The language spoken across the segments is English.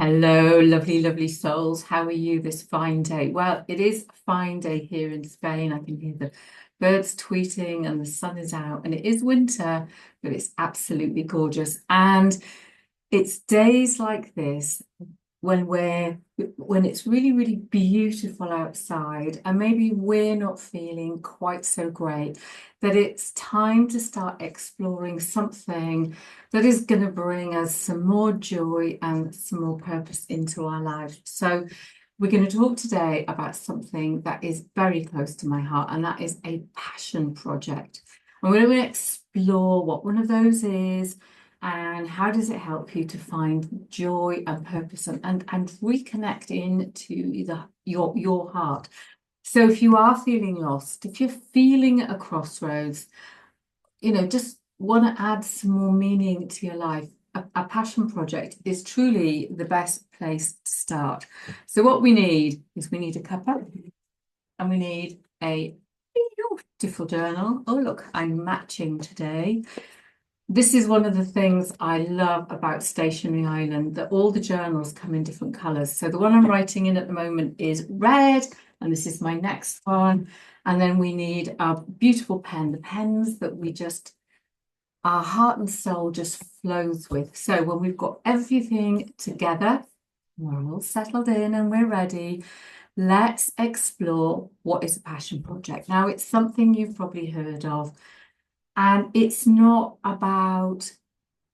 Hello, lovely, lovely souls. How are you this fine day? Well, it is a fine day here in Spain. I can hear the birds tweeting and the sun is out, and it is winter, but it's absolutely gorgeous. And it's days like this when it's really, really beautiful outside, and maybe we're not feeling quite so great, that it's time to start exploring something that is going to bring us some more joy and some more purpose into our lives. So we're going to talk today about something that is very close to my heart, and that is a passion project. And we're going to explore what one of those is and how does it help you to find joy and purpose and reconnect into your heart. So if you are feeling lost, if you're feeling at a crossroads, just want to add some more meaning to your life, a passion project is truly the best place to start. So what we need is we need a cuppa and we need a beautiful journal. Oh, look, I'm matching today. This is one of the things I love about Stationery Island, that all the journals come in different colours. So the one I'm writing in at the moment is red, and this is my next one. And then we need a beautiful pen, the pens that our heart and soul just flows with. So when we've got everything together, we're all settled in and we're ready, let's explore what is a passion project. Now, it's something you've probably heard of. And it's not about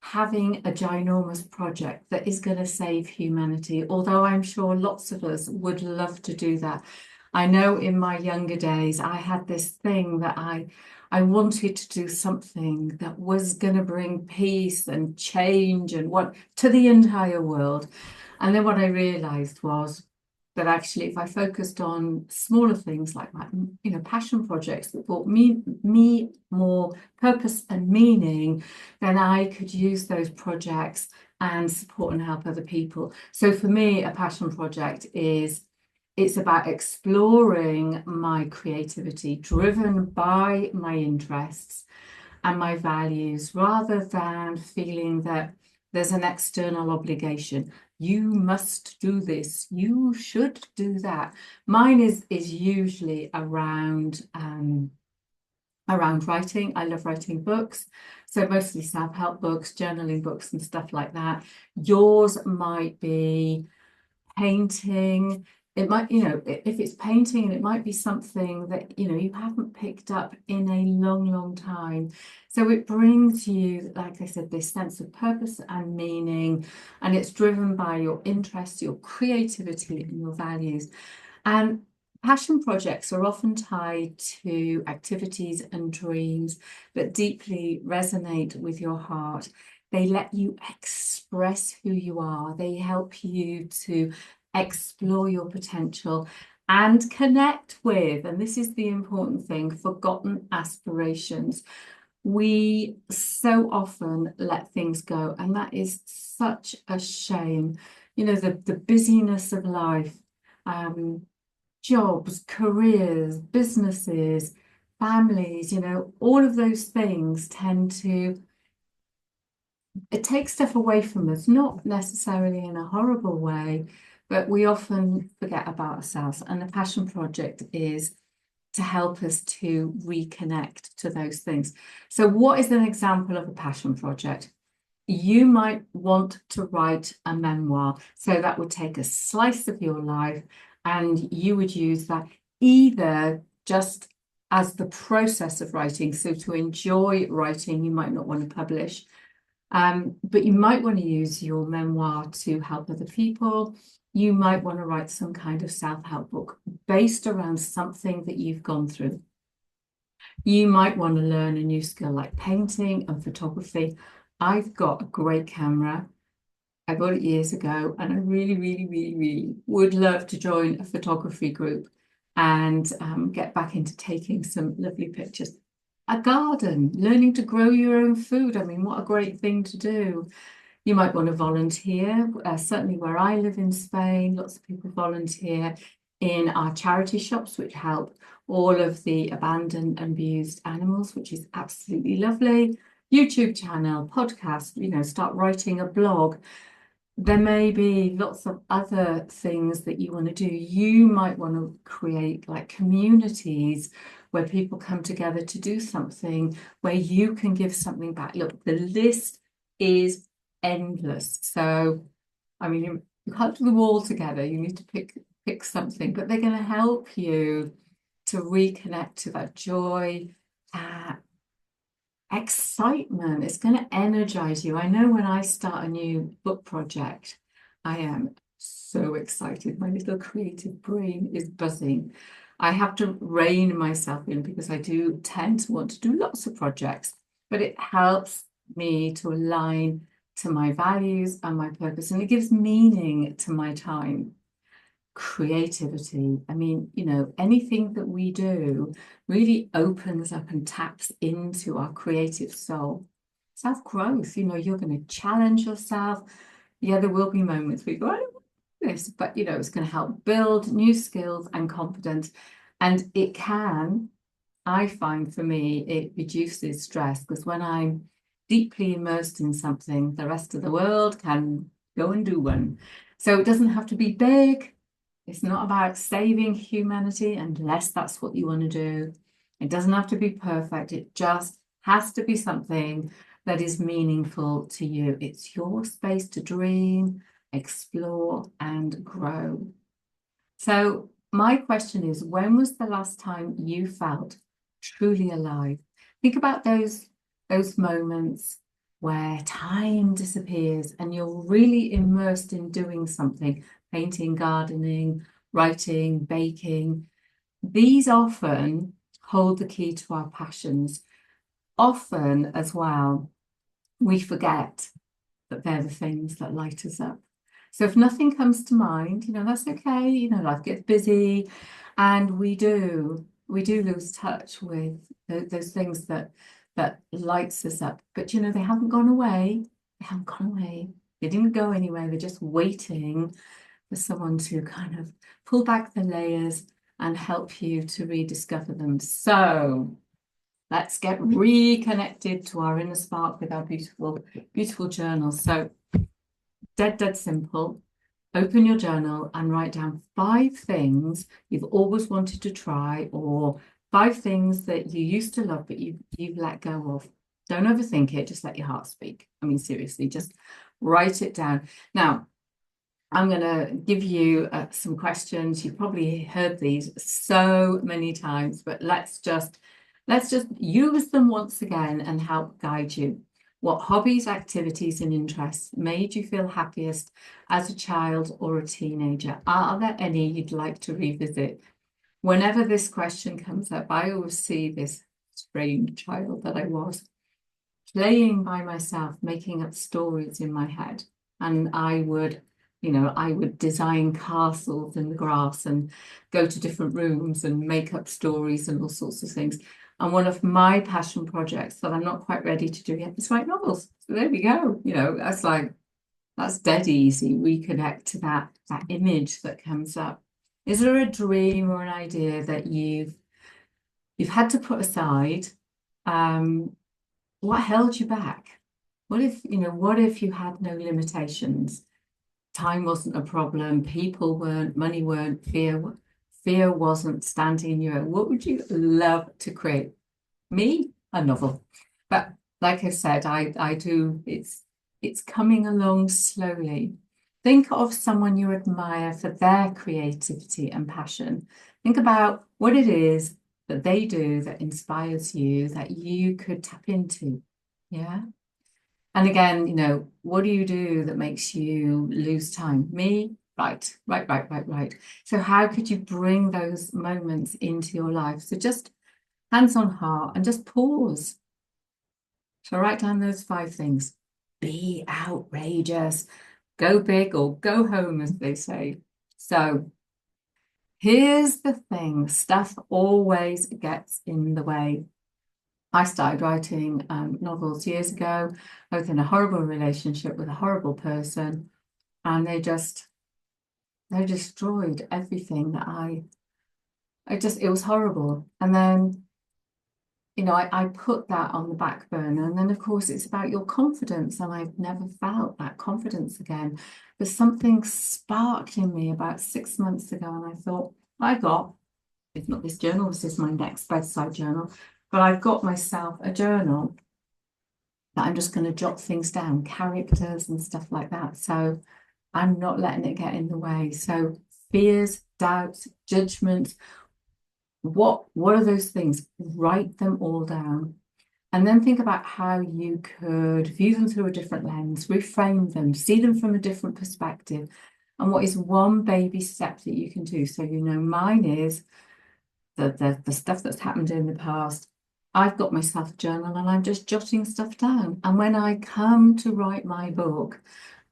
having a ginormous project that is going to save humanity, although I'm sure lots of us would love to do that. I know in my younger days, I had this thing that I wanted to do something that was going to bring peace and change and what to the entire world. And then what I realized was that actually, if I focused on smaller things like my, passion projects that brought me more purpose and meaning, then I could use those projects and support and help other people. So for me, a passion project it's about exploring my creativity, driven by my interests and my values, rather than feeling that there's an external obligation. You must do this. You should do that. Mine is usually around writing. I love writing books, so mostly self-help books, journaling books, and stuff like that. Yours might be painting. It might, if it's painting, and it might be something that, you haven't picked up in a long, long time. So it brings you, like I said, this sense of purpose and meaning, and it's driven by your interests, your creativity, and your values. And passion projects are often tied to activities and dreams that deeply resonate with your heart. They let you express who you are. They help you to explore your potential and connect with, and this is the important thing, forgotten aspirations. We so often let things go, and that is such a shame. The busyness of life, jobs, careers, businesses, families, all of those things it takes stuff away from us, not necessarily in a horrible way, but we often forget about ourselves. And the passion project is to help us to reconnect to those things. So what is an example of a passion project? You might want to write a memoir. So that would take a slice of your life, and you would use that either just as the process of writing. So to enjoy writing, you might not want to publish. But you might want to use your memoir to help other people. You might want to write some kind of self-help book based around something that you've gone through. You might want to learn a new skill like painting and photography. I've got a great camera. I bought it years ago, and I really, really, really, really would love to join a photography group and get back into taking some lovely pictures. A garden, learning to grow your own food. I mean, what a great thing to do. You might want to volunteer. Certainly where I live in Spain, lots of people volunteer in our charity shops, which help all of the abandoned and abused animals, which is absolutely lovely. YouTube channel, podcast, start writing a blog. there may be lots of other things that you want to do. You might want to create like communities where people come together to do something, where you can give something back. Look, the list is endless. So, I mean, you can't do them all together. You need to pick something, but they're going to help you to reconnect to that joy, that excitement. It's going to energize you. I know when I start a new book project, I am so excited. My little creative brain is buzzing. I have to rein myself in because I do tend to want to do lots of projects, but it helps me to align to my values and my purpose, and it gives meaning to my time. Creativity. I mean, anything that we do really opens up and taps into our creative soul. Self-growth, you're going to challenge yourself. Yeah, there will be moments where you go, I don't want this, but it's going to help build new skills and confidence. And it can, I find for me, it reduces stress because when I'm deeply immersed in something, the rest of the world can go and do one. So it doesn't have to be big. It's not about saving humanity unless that's what you want to do. It doesn't have to be perfect. It just has to be something that is meaningful to you. It's your space to dream, explore, and grow. So my question is, when was the last time you felt truly alive? Think about those moments where time disappears and you're really immersed in doing something, painting, gardening, writing, baking. These often hold the key to our passions. Often as well, we forget that they're the things that light us up. So if nothing comes to mind, that's okay. Life gets busy and we do lose touch with those things that lights us up. But they haven't gone away. They haven't gone away. They didn't go anywhere. They're just waiting for someone to kind of pull back the layers and help you to rediscover them. So let's get reconnected to our inner spark with our beautiful, beautiful journal. So dead simple. Open your journal and write down 5 things you've always wanted to try, or 5 things that you used to love but you've let go of. Don't overthink it, just let your heart speak. I mean, seriously, just write it down. Now, I'm going to give you some questions. You've probably heard these so many times, but let's just use them once again and help guide you. What hobbies, activities, and interests made you feel happiest as a child or a teenager? Are there any you'd like to revisit? Whenever this question comes up, I always see this strange child that I was playing by myself, making up stories in my head. And I would design castles in the grass and go to different rooms and make up stories and all sorts of things. And one of my passion projects that I'm not quite ready to do yet is write novels. So there we go. That's dead easy. Reconnect to that image that comes up. Is there a dream or an idea that you've had to put aside? What held you back? What if you had no limitations? Time wasn't a problem, people weren't, money weren't, fear wasn't standing in your own. What would you love to create? Me? A novel. But like I said, I do, it's coming along slowly. Think of someone you admire for their creativity and passion. Think about what it is that they do that inspires you, that you could tap into. Yeah. And again, what do you do that makes you lose time? Me? Right. So how could you bring those moments into your life? So just hands on heart and just pause. So write down those 5 things. Be outrageous. Go big or go home, as they say. So here's the thing. Stuff always gets in the way. I started writing novels years ago. I was in a horrible relationship with a horrible person, and they destroyed everything that it was horrible. And then I put that on the back burner. And then, of course, it's about your confidence. And I've never felt that confidence again. But something sparked in me about 6 months ago. And I thought, it's not this journal, this is my next bedside journal, but I've got myself a journal that I'm just going to jot things down, characters and stuff like that. So I'm not letting it get in the way. So fears, doubts, judgments, what are those things? Write them all down. And then think about how you could view them through a different lens, reframe them, see them from a different perspective. And what is one baby step that you can do? So, mine is the stuff that's happened in the past. I've got myself a journal and I'm just jotting stuff down. And when I come to write my book,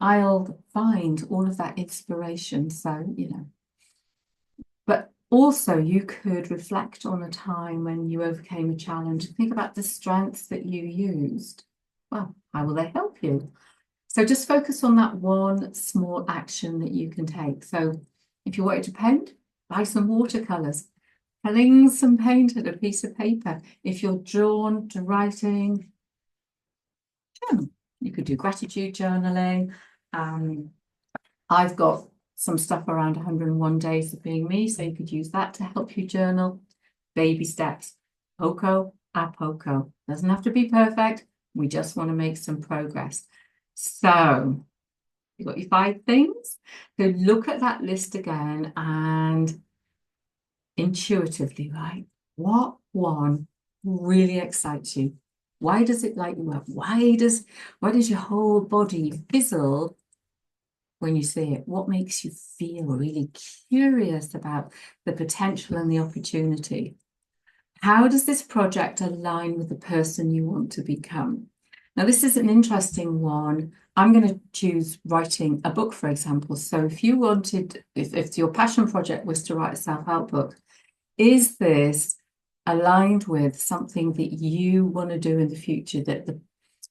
I'll find all of that inspiration. So, but also you could reflect on a time when you overcame a challenge. Think about the strengths that you used. Well, how will they help you? So just focus on that one small action that you can take. So if you wanted to paint, buy some watercolors, fling some paint at a piece of paper. If you're drawn to writing, you could do gratitude journaling. I've got some stuff around 101 days of being me, so you could use that to help you journal. Baby steps, poco a poco. Doesn't have to be perfect. We just want to make some progress. So you've got your 5 things. So look at that list again and intuitively, right? What one really excites you? Why does it light you up? Why does your whole body fizzle when you see it? What makes you feel really curious about the potential and the opportunity? How does this project align with the person you want to become? Now, this is an interesting one. I'm going to choose writing a book, for example. So if you wanted, if your passion project was to write a self-help book, is this aligned with something that you want to do in the future, that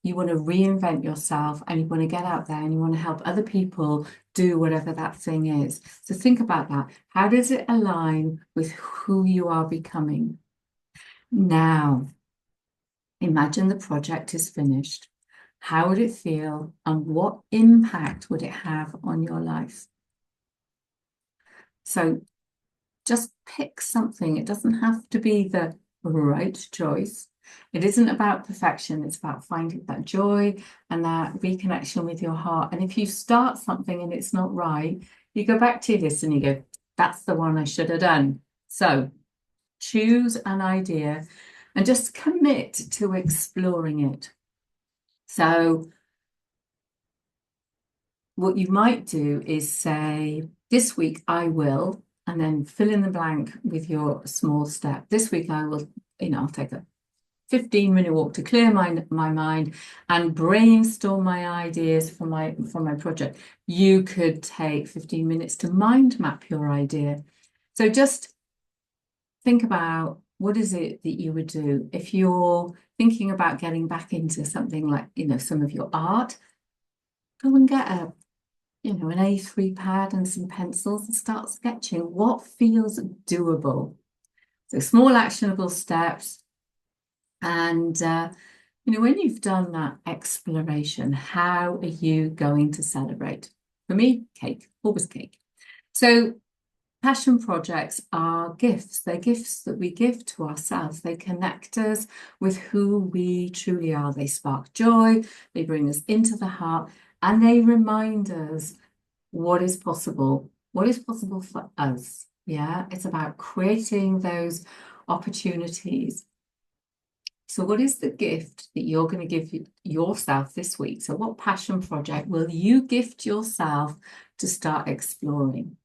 you want to reinvent yourself and you want to get out there and you want to help other people do whatever that thing is? So think about that. How does it align with who you are becoming? Now, imagine the project is finished. How would it feel and what impact would it have on your life? So just pick something. It doesn't have to be the right choice. It isn't about perfection. It's about finding that joy and that reconnection with your heart. And if you start something and it's not right, you go back to your list and you go, that's the one I should have done. So choose an idea and just commit to exploring it. So what you might do is say, this week I will, and then fill in the blank with your small step. This week I will, I'll take a 15-minute walk to clear my mind and brainstorm my ideas for my project. You could take 15 minutes to mind map your idea. So just think about, what is it that you would do if you're thinking about getting back into something like, some of your art? Go and get an A3 pad and some pencils and start sketching. What feels doable? So small actionable steps. And, when you've done that exploration, how are you going to celebrate? For me, cake, always cake. So passion projects are gifts. They're gifts that we give to ourselves. They connect us with who we truly are. They spark joy, they bring us into the heart, and they remind us what is possible for us. Yeah, it's about creating those opportunities. So what is the gift that you're going to give yourself this week? So what passion project will you gift yourself to start exploring?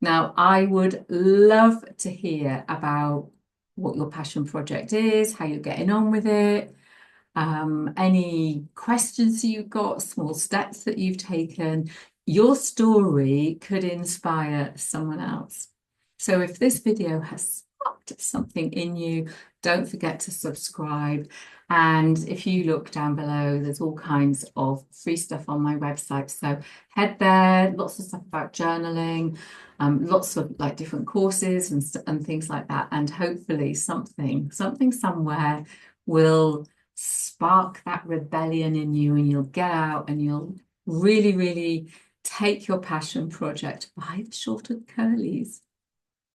Now, I would love to hear about what your passion project is, how you're getting on with it, any questions you've got, small steps that you've taken. Your story could inspire someone else. So if this video has sparked something in you, don't forget to subscribe. And if you look down below, there's all kinds of free stuff on my website. So head there, lots of stuff about journaling, lots of like different courses and things like that. And hopefully something somewhere will spark that rebellion in you, and you'll get out and you'll really, really take your passion project by the short and curlies.